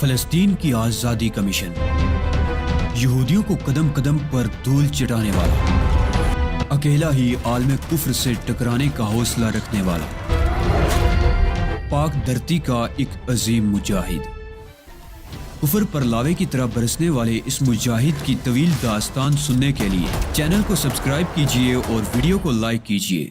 فلسطین کی آزادی کا مشن، یہودیوں کو قدم قدم پر دھول چٹانے والا، اکیلا ہی عالم کفر سے ٹکرانے کا حوصلہ رکھنے والا، پاک دھرتی کا ایک عظیم مجاہد، کفر پر لاوے کی طرح برسنے والے اس مجاہد کی طویل داستان سننے کے لیے چینل کو سبسکرائب کیجئے اور ویڈیو کو لائک کیجئے۔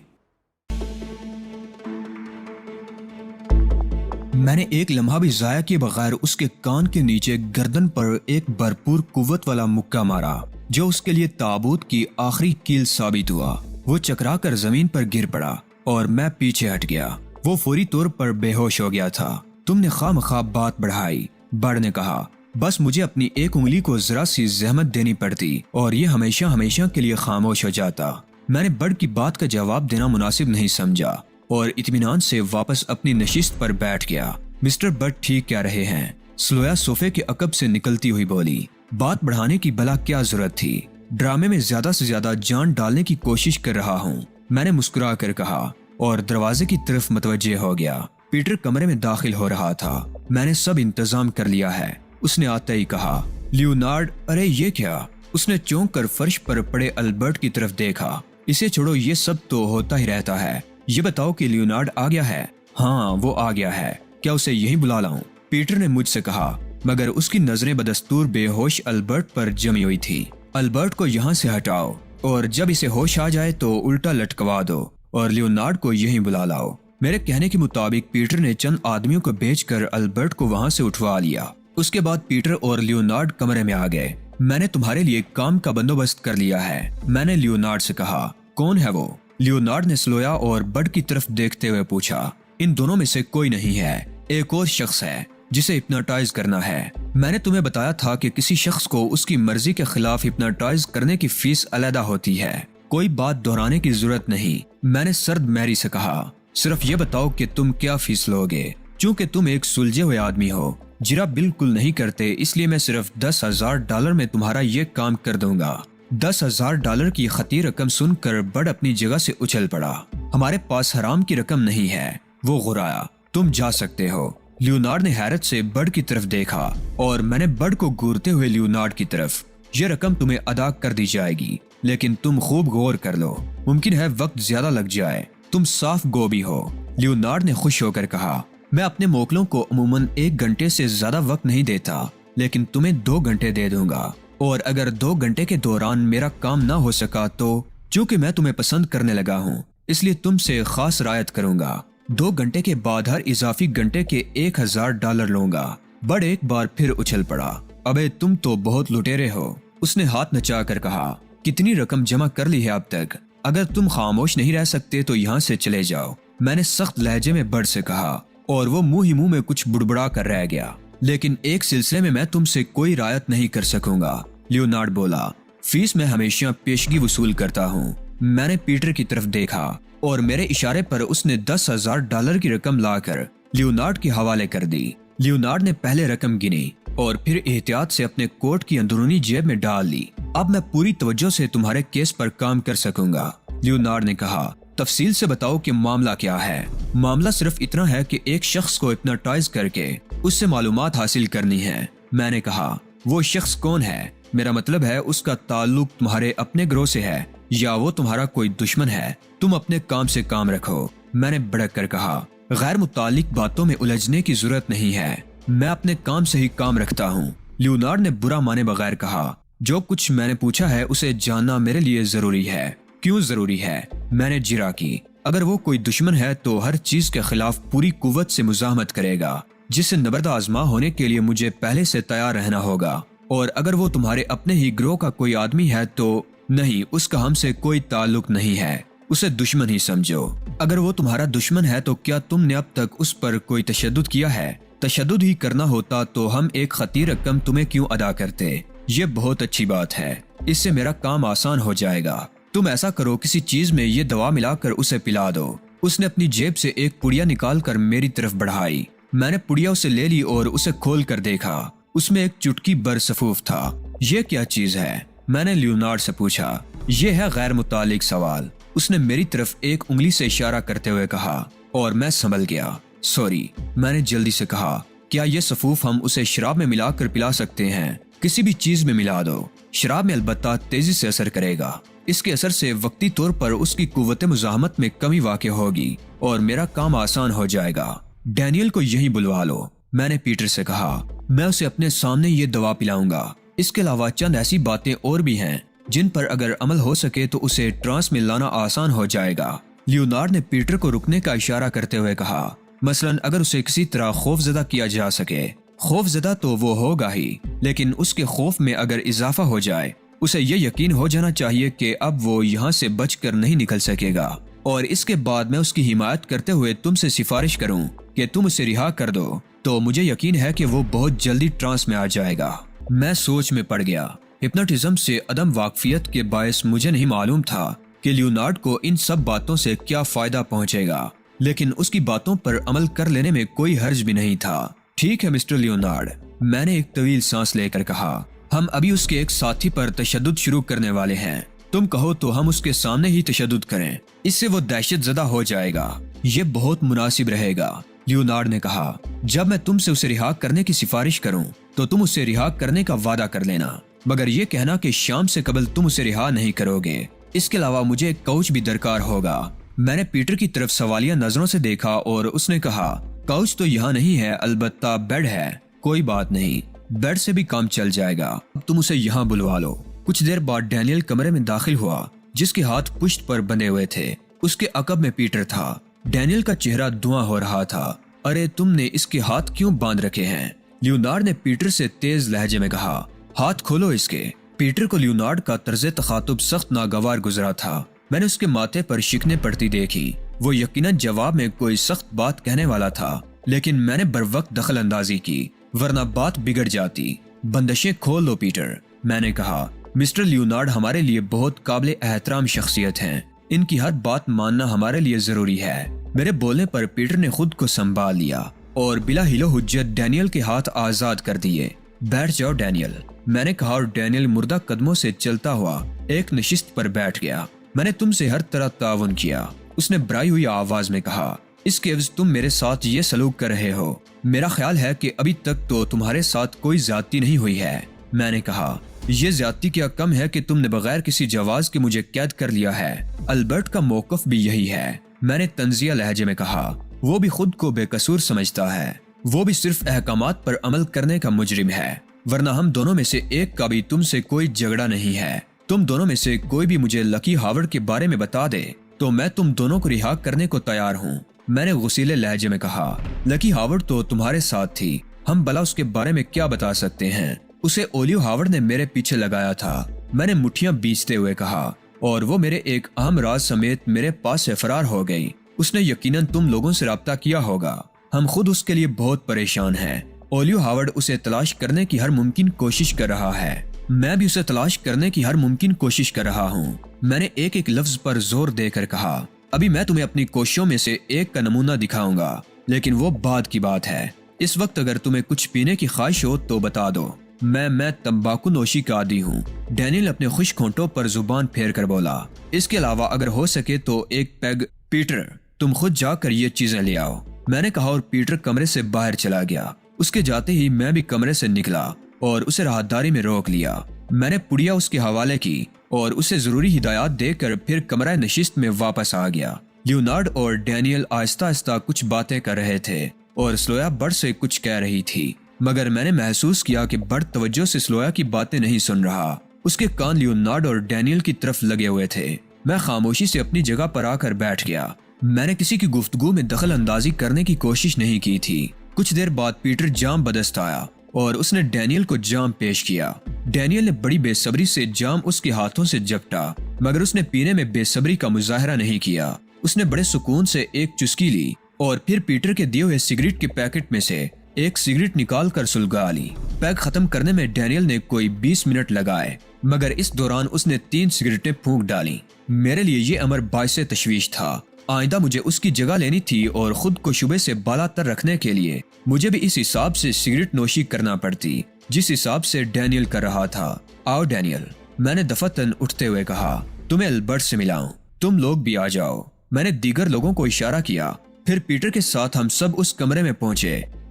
میں نے ایک لمحہ بھی ضائع کیے بغیر اس کے کان کے نیچے گردن پر ایک بھرپور قوت والا مکہ مارا جو اس کے لیے تابوت کی آخری کیل ثابت ہوا۔ وہ چکرا کر زمین پر گر پڑا اور میں پیچھے ہٹ گیا۔ وہ فوری طور پر بے ہوش ہو گیا تھا۔ تم نے خواہ مخواہ بات بڑھائی، بڑ نے کہا۔ بس مجھے اپنی ایک انگلی کو ذرا سی زحمت دینی پڑتی اور یہ ہمیشہ ہمیشہ کے لیے خاموش ہو جاتا۔ میں نے بڑ کی بات کا جواب دینا مناسب نہیں سمجھا اور اطمینان سے واپس اپنی نشست پر بیٹھ گیا۔ مسٹر بٹ ٹھیک کہہ رہے ہیں، سلویا صوفے کے عقب سے نکلتی ہوئی بولی۔ بات بڑھانے کی بلا کیا ضرورت تھی؟ ڈرامے میں زیادہ سے زیادہ جان ڈالنے کی کوشش کر رہا ہوں، میں نے مسکرا کر کہا اور دروازے کی طرف متوجہ ہو گیا۔ پیٹر کمرے میں داخل ہو رہا تھا۔ میں نے سب انتظام کر لیا ہے، اس نے آتے ہی کہا۔ لیونارڈ، ارے یہ کیا؟ اس نے چونک کر فرش پر پڑے البرٹ کی طرف دیکھا۔ اسے چھوڑو، یہ سب تو ہوتا ہی رہتا ہے۔ یہ بتاؤ کہ لیونارڈ آ گیا ہے؟ ہاں، وہ آ گیا ہے۔ کیا اسے یہیں بلا لاؤں؟ پیٹر نے مجھ سے کہا، مگر اس کی نظریں بدستور بے ہوش البرٹ پر جمی ہوئی تھی۔ البرٹ کو یہاں سے ہٹاؤ اور جب اسے ہوش آ جائے تو الٹا لٹکوا دو اور لیونارڈ کو یہیں بلا لاؤ۔ میرے کہنے کے مطابق پیٹر نے چند آدمیوں کو بھیج کر البرٹ کو وہاں سے اٹھوا لیا۔ اس کے بعد پیٹر اور لیونارڈ کمرے میں آ گئے۔ میں نے تمہارے لیے کام کا بندوبست کر لیا ہے، میں نے لیونارڈ سے کہا۔ کون ہے وہ؟ لیونارڈ نے سلویا اور بڈ کی طرف دیکھتے ہوئے پوچھا۔ ان دونوں میں سے کوئی نہیں ہے، ایک اور شخص ہے جسے ہپناٹائز کرنا ہے۔ میں نے تمہیں بتایا تھا کہ کسی شخص کو اس کی مرضی کے خلاف ہپناٹائز کرنے کی فیس علیحدہ ہوتی ہے، کوئی بات دہرانے کی ضرورت نہیں، میں نے سرد میری سے کہا۔ صرف یہ بتاؤ کہ تم کیا فیس لو گے؟ چونکہ تم ایک سلجھے ہوئے آدمی ہو، جرا بالکل نہیں کرتے، اس لیے میں صرف $10,000 میں تمہارا یہ کام کر دوں گا۔ $10,000 کی خطیر رقم سن کر بڈ اپنی جگہ سے اچھل پڑا۔ ہمارے پاس حرام کی رقم نہیں ہے، وہ غرایا۔ تم جا سکتے ہو۔ لیونارڈ نے حیرت سے بڈ کی طرف دیکھا اور میں نے بڈ کو گورتے ہوئے لیونارڈ کی طرف۔ یہ رقم تمہیں ادا کر دی جائے گی، لیکن تم خوب غور کر لو، ممکن ہے وقت زیادہ لگ جائے، تم صاف گوبھی ہو۔ لیونارڈ نے خوش ہو کر کہا، میں اپنے موکلوں کو عموماً 1 گھنٹے سے زیادہ وقت نہیں دیتا، لیکن تمہیں 2 گھنٹے دے دوں گا، اور اگر 2 گھنٹے کے دوران میرا کام نہ ہو سکا تو چونکہ میں تمہیں پسند کرنے لگا ہوں اس لیے تم سے خاص رعایت کروں گا۔ 2 گھنٹے کے بعد ہر اضافی گھنٹے کے $1,000 لوں گا۔ بڑ ایک بار پھر اچھل پڑا۔ ابے تم تو بہت لٹیرے ہو، اس نے ہاتھ نچا کر کہا۔ کتنی رقم جمع کر لی ہے اب تک؟ اگر تم خاموش نہیں رہ سکتے تو یہاں سے چلے جاؤ، میں نے سخت لہجے میں بڑ سے کہا، اور وہ منہ ہی منہ میں کچھ بڑبڑا کر رہ گیا۔ لیکن ایک سلسلے میں تم سے کوئی رعایت نہیں کر سکوں گا، لیونارڈ بولا۔ فیس میں ہمیشہ پیشگی وصول کرتا ہوں۔ میں نے پیٹر کی طرف دیکھا اور میرے اشارے پر اس نے $10,000 کی رقم لا کر لیونارڈ کے حوالے کر دی۔ لیونارڈ نے پہلے رقم گنی اور پھر احتیاط سے اپنے کوٹ کی اندرونی جیب میں ڈال لی۔ اب میں پوری توجہ سے تمہارے کیس پر کام کر سکوں گا، لیونارڈ نے کہا۔ تفصیل سے بتاؤ کہ معاملہ کیا ہے؟ معاملہ صرف اتنا ہے کہ ایک شخص کو ہپناٹائز کر کے اس سے معلومات حاصل کرنی ہے، میں نے کہا۔ وہ شخص کون ہے؟ میرا مطلب ہے اس کا تعلق تمہارے اپنے گروہ سے ہے یا وہ تمہارا کوئی دشمن ہے؟ تم اپنے کام سے کام رکھو، میں نے بھڑک کر کہا۔ غیر متعلق باتوں میں الجھنے کی ضرورت نہیں ہے، میں اپنے کام سے ہی کام رکھتا ہوں، لیونارڈ نے برا مانے بغیر کہا۔ جو کچھ میں نے پوچھا ہے اسے جاننا میرے لیے ضروری ہے۔ کیوں ضروری ہے؟ میں نے جرا کی۔ اگر وہ کوئی دشمن ہے تو ہر چیز کے خلاف پوری قوت سے مزاحمت کرے گا، جس سے نبرد آزما ہونے کے لیے مجھے پہلے سے تیار رہنا ہوگا۔ اور اگر وہ تمہارے اپنے ہی گروہ کا کوئی آدمی ہے تو نہیں، اس کا ہم سے کوئی تعلق نہیں ہے، اسے دشمن ہی سمجھو۔ اگر وہ تمہارا دشمن ہے تو کیا تم نے اب تک اس پر کوئی تشدد کیا ہے؟ تشدد ہی کرنا ہوتا تو ہم ایک خطیر رقم تمہیں کیوں ادا کرتے؟ یہ بہت اچھی بات ہے، اس سے میرا کام آسان ہو جائے گا۔ تم ایسا کرو، کسی چیز میں یہ دوا ملا کر اسے پلا دو۔ اس نے اپنی جیب سے ایک پڑیا نکال کر میری طرف بڑھائی۔ میں نے پڑیا اسے لے لی اور اسے کھول کر دیکھا۔ اس میں ایک چٹکی برسفوف تھا۔ یہ کیا چیز ہے؟ میں نے لیونارڈ سے پوچھا۔ یہ ہے غیر متعلق سوال، اس نے میری طرف ایک انگلی سے اشارہ کرتے ہوئے کہا، اور میں سنبھل گیا۔ سوری، میں نے جلدی سے کہا۔ کیا یہ صفوف ہم اسے شراب میں ملا کر پلا سکتے ہیں؟ کسی بھی چیز میں ملا دو، شراب میں البتہ تیزی سے اثر کرے گا۔ اس کے اثر سے وقتی طور پر اس کی قوت مزاحمت میں کمی واقع ہوگی اور میرا کام آسان ہو جائے گا۔ ڈینیل کو یہیں بلوا لو، میں نے پیٹر سے کہا۔ میں اسے اپنے سامنے یہ دوا پلاؤں گا۔ اس کے علاوہ چند ایسی باتیں اور بھی ہیں جن پر اگر عمل ہو سکے تو اسے ٹرانس میں لانا آسان ہو جائے گا۔ لیونارڈ نے پیٹر کو رکنے کا اشارہ کرتے ہوئے کہا، مثلاً اگر اسے کسی طرح خوف زدہ کیا جا سکے۔ خوف زدہ تو وہ ہوگا ہی، لیکن اس کے خوف میں اگر اضافہ ہو جائے، اسے یہ یقین ہو جانا چاہیے کہ اب وہ یہاں سے بچ کر نہیں نکل سکے گا، اور اس کے بعد میں اس کی حمایت کرتے ہوئے تم سے سفارش کروں کہ تم اسے رہا کر دو، تو مجھے یقین ہے کہ وہ بہت جلدی ٹرانس میں آ جائے گا۔ میں سوچ میں پڑ گیا۔ ہپنوٹزم سے عدم واقفیت کے باعث مجھے نہیں معلوم تھا کہ لیونارڈ کو ان سب باتوں سے کیا فائدہ پہنچے گا، لیکن اس کی باتوں پر عمل کر لینے میں کوئی حرج بھی نہیں تھا۔ ٹھیک ہے مسٹر لیونارڈ، میں نے ایک طویل سانس لے کر کہا، ہم ابھی اس کے ایک ساتھی پر تشدد شروع کرنے والے ہیں۔ تم کہو تو ہم اس کے سامنے ہی تشدد کریں، اس سے وہ دہشت زدہ ہو جائے گا۔ یہ بہت مناسب رہے گا، لیونارڈ نے کہا۔ جب میں تم سے اسے رہا کرنے کی سفارش کروں تو تم اسے رہا کرنے کا وعدہ کر لینا، مگر یہ کہنا کہ شام سے قبل تم اسے رہا نہیں کرو گے۔ اس کے علاوہ مجھے ایک کوچ بھی درکار ہوگا۔ میں نے پیٹر کی طرف سوالیہ نظروں سے دیکھا اور اس نے کہا، کوچ تو یہاں نہیں ہے، البتہ بیڈ ہے۔ کوئی بات نہیں، بیڈ سے بھی کام چل جائے گا، تم اسے یہاں بلوا لو۔ کچھ دیر بعد ڈینیل کمرے میں داخل ہوا، جس کے ہاتھ پشت پر بندھے ہوئے تھے۔ اس کے عقب میں پیٹر تھا۔ ڈینیل کا چہرہ دھواں ہو رہا تھا۔ ارے تم نے اس کے ہاتھ کیوں باندھ رکھے ہیں؟ لیونارڈ نے پیٹر سے تیز لہجے میں کہا۔ ہاتھ کھولو اس کے۔ پیٹر کو لیونارڈ کا طرز تخاطب سخت ناگوار گزرا تھا۔ میں نے اس کے ماتھے پر شکنیں پڑتی دیکھی۔ وہ یقیناً جواب میں کوئی سخت بات کہنے والا تھا، لیکن میں نے بروقت دخل اندازی کی، ورنہ بات بگڑ جاتی۔ بندشیں کھول دو پیٹر، میں نے کہا۔ مسٹر لیونارڈ ہمارے لیے بہت قابل احترام شخصیت ہیں، ان کی ہر بات ماننا ہمارے لیے ضروری ہے۔ میرے بولنے پر پیٹر نے خود کو سنبھال لیا اور بلا ہیلو حجت ڈینیل کے ہاتھ آزاد کر دیے۔ بیٹھ جاؤ ڈینیل، میں نے کہا، اور ڈینیل مردہ قدموں سے چلتا ہوا ایک نشست پر بیٹھ گیا۔ میں نے تم سے ہر طرح تعاون کیا، اس نے برائی ہوئی آواز میں کہا۔ اس کے عوض تم میرے ساتھ یہ سلوک کر رہے ہو۔ میرا خیال ہے کہ ابھی تک تو تمہارے ساتھ کوئی زیادتی نہیں ہوئی ہے، میں نے کہا۔ یہ زیادتی کیا کم ہے کہ تم نے بغیر کسی جواز کے مجھے قید کر لیا ہے۔ البرٹ کا موقف بھی یہی ہے، میں نے طنزیہ لہجے میں کہا۔ وہ بھی خود کو بے قصور سمجھتا ہے، وہ بھی صرف احکامات پر عمل کرنے کا مجرم ہے، ورنہ ہم دونوں میں سے ایک کا بھی تم سے کوئی جھگڑا نہیں ہے۔ تم دونوں میں سے کوئی بھی مجھے لکی ہاورڈ کے بارے میں بتا دے تو میں تم دونوں کو رہا کرنے کو تیار ہوں، میں نے غصیلے لہجے میں کہا۔ لکی ہاورڈ تو تمہارے ساتھ تھی، ہم بلا اس کے بارے میں کیا بتا سکتے ہیں؟ اسے اولیو ہاورڈ نے میرے پیچھے لگایا تھا، میں نے مٹھیاں بیچتے ہوئے کہا، اور وہ میرے ایک اہم راز سمیت میرے پاس سے فرار ہو گئی۔ اس نے یقیناً تم لوگوں سے رابطہ کیا ہوگا، ہم خود اس کے لیے بہت پریشان ہیں۔ اولیو ہاورڈ اسے تلاش کرنے کی ہر ممکن کوشش کر رہا ہے، میں بھی اسے تلاش کرنے کی ہر ممکن کوشش کر رہا ہوں، میں نے ایک ایک لفظ پر زور دے کر کہا۔ ابھی میں تمہیں اپنی کوششوں میں سے ایک کا نمونہ دکھاؤں گا، لیکن وہ بعد کی بات ہے۔ اس وقت اگر تمہیں کچھ پینے کی خواہش ہو تو بتا دو، میں تمباکو نوشی کا عادی ہوں۔ ڈینیل اپنے خشک ہونٹوں پر زبان پھیر کر بولا۔ اس کے علاوہ اگر ہو سکے تو ایک پیگ۔ پیٹر تم خود جا کر یہ چیزیں لے آؤ، میں نے کہا، اور پیٹر کمرے سے باہر چلا گیا۔ اس کے جاتے ہی میں بھی کمرے سے نکلا اور اسے راہداری میں روک لیا۔ میں نے پڑیا اس کے حوالے کی اور اسے ضروری ہدایات دے کر پھر کمرہ نشست میں واپس آ گیا۔ لیونارڈ اور ڈینیل آہستہ آہستہ کچھ باتیں کر رہے تھے اور سلویا بڑ سے کچھ کہہ رہی تھی، مگر میں نے محسوس کیا کہ بڑ توجہ سے سلویا کی باتیں نہیں سن رہا۔ اس کے کان لیونارڈ اور ڈینیل کی طرف لگے ہوئے تھے۔ میں خاموشی سے اپنی جگہ پر آ کر بیٹھ گیا۔ میں نے کسی کی گفتگو میں دخل اندازی کرنے کی کوشش نہیں کی تھی۔ کچھ دیر بعد پیٹر جام بدست آیا اور اس نے ڈینیل کو جام پیش کیا۔ ڈینیل نے بڑی بے صبری سے جام اس کے ہاتھوں سے جپٹا، مگر اس نے پینے میں بے صبری کا مظاہرہ نہیں کیا۔ اس نے بڑے سکون سے ایک چسکی لی اور پھر پیٹر کے دیے ہوئے سگریٹ کے پیکٹ میں سے ایک سگریٹ نکال کر سلگا لی۔ پیک ختم کرنے میں ڈینیل نے کوئی 20 منٹ لگائے، مگر اس دوران اس نے 3 سگریٹیں پھونک ڈالی۔ میرے لیے یہ امر باعث تشویش تھا۔ آئندہ مجھے اس کی جگہ لینی تھی اور خود کو شبے سے بالا تر رکھنے کے لیے مجھے بھی اس حساب سے سگریٹ نوشی کرنا پڑتی جس حساب سے ڈینیل کر رہا تھا۔ آؤ ڈینیل، میں نے دفتن اٹھتے ہوئے کہا، تمہیں البرٹ سے ملاؤں، تم لوگ بھی آ جاؤ۔ میں نے دیگر لوگوں کو اشارہ کیا، پھر پیٹر کے ساتھ ہم سب اس کمرے میں پہنچے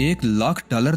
$1,00,000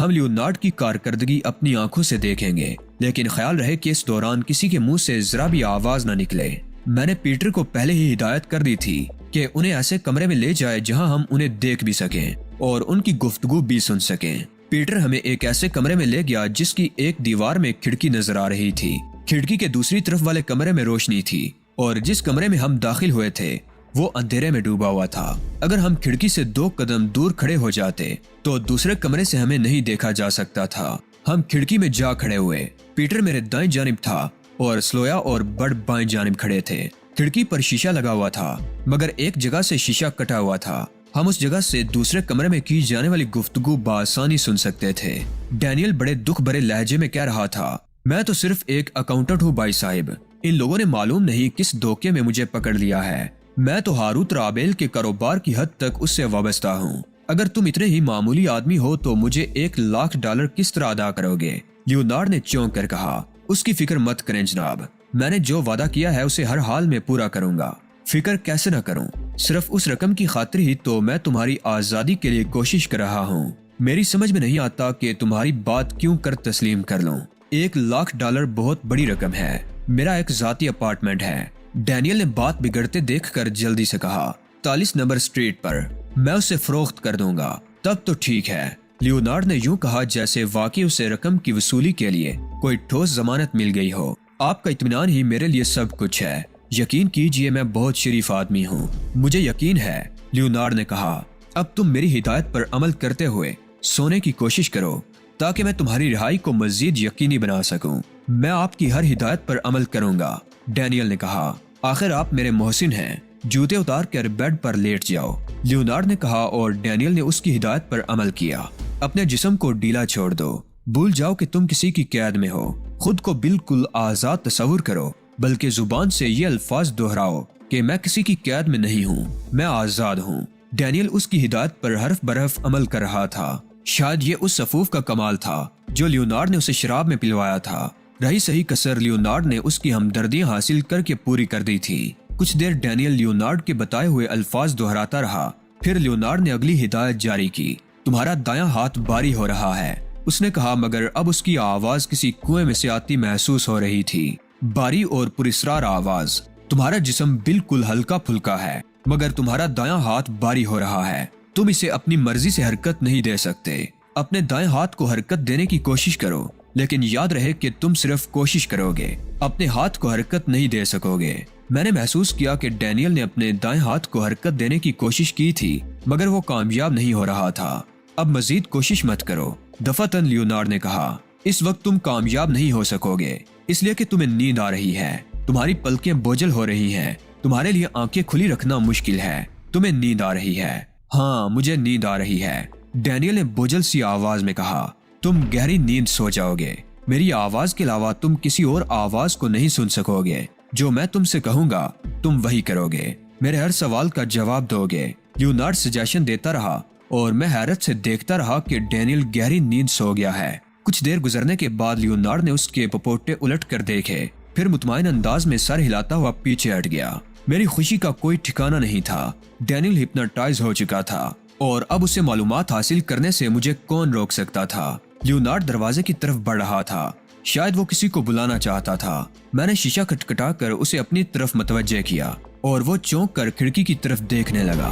ہم لیونارڈ کی کارکردگی اپنی آنکھوں سے دیکھیں گے، لیکن خیال رہے کہ اس دوران کسی کے منہ سے ذرا بھی آواز نہ نکلے۔ میں نے پیٹر کو پہلے ہی ہدایت کر دی تھی کہ انہیں ایسے کمرے میں لے جائے جہاں ہم انہیں دیکھ بھی سکیں اور ان کی گفتگو بھی سن سکیں۔ پیٹر ہمیں ایک ایسے کمرے میں لے گیا جس کی ایک دیوار میں کھڑکی نظر آ رہی تھی۔ کھڑکی کے دوسری طرف والے کمرے میں روشنی تھی اور جس کمرے میں ہم داخل ہوئے تھے وہ اندھیرے میں ڈوبا ہوا تھا۔ اگر ہم کھڑکی سے 2 قدم دور کھڑے ہو جاتے تو دوسرے کمرے سے ہمیں نہیں دیکھا جا سکتا تھا۔ ہم کھڑکی میں جا کھڑے ہوئے۔ پیٹر میرے دائیں جانب تھا اور سلویا اور برڈ بائیں جانب کھڑے تھے۔ کھڑکی پر شیشہ لگا ہوا تھا مگر ایک جگہ سے شیشہ کٹا ہوا تھا۔ ہم اس جگہ سے دوسرے کمرے میں کی جانے والی گفتگو بآسانی سن سکتے تھے۔ ڈینیل بڑے دکھ بھرے لہجے میں کہہ رہا تھا، میں تو صرف ایک اکاؤنٹنٹ ہوں بھائی صاحب، ان لوگوں نے معلوم نہیں کس دھوکے میں مجھے پکڑ لیا ہے۔ میں تو ہاروت رابیل کے کاروبار کی حد تک اس سے وابستہ ہوں۔ اگر تم اتنے ہی معمولی آدمی ہو تو مجھے $1,00,000 کس طرح ادا کرو گے؟ لیونارڈ نے چونک کر کہا، اس کی فکر مت کریں جناب، میں نے جو وعدہ کیا ہے اسے ہر حال میں پورا کروں گا۔ فکر کیسے نہ کروں، صرف اس رقم کی خاطر ہی تو میں تمہاری آزادی کے لیے کوشش کر رہا ہوں۔ میری سمجھ میں نہیں آتا کہ تمہاری بات کیوں کر تسلیم کر لوں۔ $1,00,000 بہت بڑی رقم ہے، میرا ایک ذاتی اپارٹمنٹ ہے۔ ڈینیل نے بات بگڑتے دیکھ کر جلدی سے کہا، 43 نمبر اسٹریٹ پر، میں اسے فروخت کر دوں گا۔ تب تو ٹھیک ہے، لیونارڈ نے یوں کہا جیسے واقعی اسے رقم کی وصولی کے لیے کوئی ٹھوس ضمانت مل گئی ہو۔ آپ کا اطمینان ہی میرے لیے سب کچھ ہے، یقین کیجئے میں بہت شریف آدمی ہوں۔ مجھے یقین ہے، لیونارڈ نے کہا، اب تم میری ہدایت پر عمل کرتے ہوئے سونے کی کوشش کرو تاکہ میں تمہاری رہائی کو مزید یقینی بنا سکوں۔ میں آپ کی ہر ہدایت پر عمل کروں گا، ڈینیل نے کہا، آخر آپ میرے محسن ہیں، جوتے اتار کر بیڈ پر لیٹ جاؤ، لیونارڈ نے کہا اور ڈینیل نے اس کی ہدایت پر عمل کیا۔ اپنے جسم کو ڈھیلا چھوڑ دو، بھول جاؤ کہ تم کسی کی قید میں ہو، خود کو بالکل آزاد تصور کرو، بلکہ زبان سے یہ الفاظ دہراؤ کہ میں کسی کی قید میں نہیں ہوں، میں آزاد ہوں۔ ڈینیل اس کی ہدایت پر حرف برحرف عمل کر رہا تھا۔ شاید یہ اس سفوف کا کمال تھا جو لیونارڈ نے اسے شراب میں پلوایا تھا۔ رہی صحیح کسر لیونارڈ نے اس کی ہمدردیاں حاصل کر کے پوری کر دی تھی۔ کچھ دیر ڈینیل لیونارڈ کے بتائے ہوئے الفاظ دہراتا رہا، پھر لیونارڈ نے اگلی ہدایت جاری کی، تمہارا دایاں ہاتھ باری ہو رہا ہے، اس نے کہا، مگر اب اس کی آواز کسی کنویں میں سے آتی محسوس ہو رہی تھی، باری اور پراسرار آواز۔ تمہارا جسم بالکل ہلکا پھلکا ہے مگر تمہارا دایاں ہاتھ باری ہو رہا ہے، تم اسے اپنی مرضی سے حرکت نہیں دے سکتے۔ اپنے دائیں ہاتھ کو حرکت دینے کی کوشش کرو، لیکن یاد رہے کہ تم صرف کوشش کرو گے، اپنے ہاتھ کو حرکت نہیں دے سکو گے۔ میں نے محسوس کیا کہ ڈینیل نے اپنے دائیں ہاتھ کو حرکت دینے کی کوشش کی تھی مگر وہ کامیاب نہیں ہو رہا تھا۔ اب مزید کوشش مت کرو، دفعتاً لیونارڈ نے کہا، اس وقت تم کامیاب نہیں ہو سکو گے، اس لیے کہ تمہیں نیند آ رہی ہے، تمہاری پلکیں بوجھل ہو رہی ہیں، تمہارے لیے آنکھیں کھلی رکھنا مشکل ہے، تمہیں نیند آ رہی ہے۔ ہاں مجھے نیند آ رہی ہے، ڈینیل نے بوجھل سی آواز میں کہا، تم گہری نیند سو جاؤ گے، میری آواز کے علاوہ تم کسی اور آواز کو نہیں سن سکو گے، جو میں تم سے کہوں گا تم وہی کرو گے، میرے ہر سوال کا جواب دو گے۔ لیونارڈ سجیشن دیتا رہا اور میں حیرت سے دیکھتا رہا کہ ڈینیل گہری نیند سو گیا ہے۔ کچھ دیر گزرنے کے بعد لیونارڈ نے اس کے پپوٹے الٹ کر دیکھے، پھر مطمئن انداز میں سر ہلاتا ہوا پیچھے ہٹ گیا۔ میری خوشی کا کوئی ٹھکانہ نہیں تھا، ڈینیل ہپناٹائز ہو چکا تھا اور اب اسے معلومات حاصل کرنے سے مجھے کون روک سکتا تھا۔ لیونارڈ دروازے کی طرف بڑھ رہا تھا، شاید وہ کسی کو بلانا چاہتا تھا۔ میں نے شیشہ کھٹکھٹا کر اسے اپنی طرف متوجہ کیا اور وہ چونک کر کھڑکی کی طرف دیکھنے لگا۔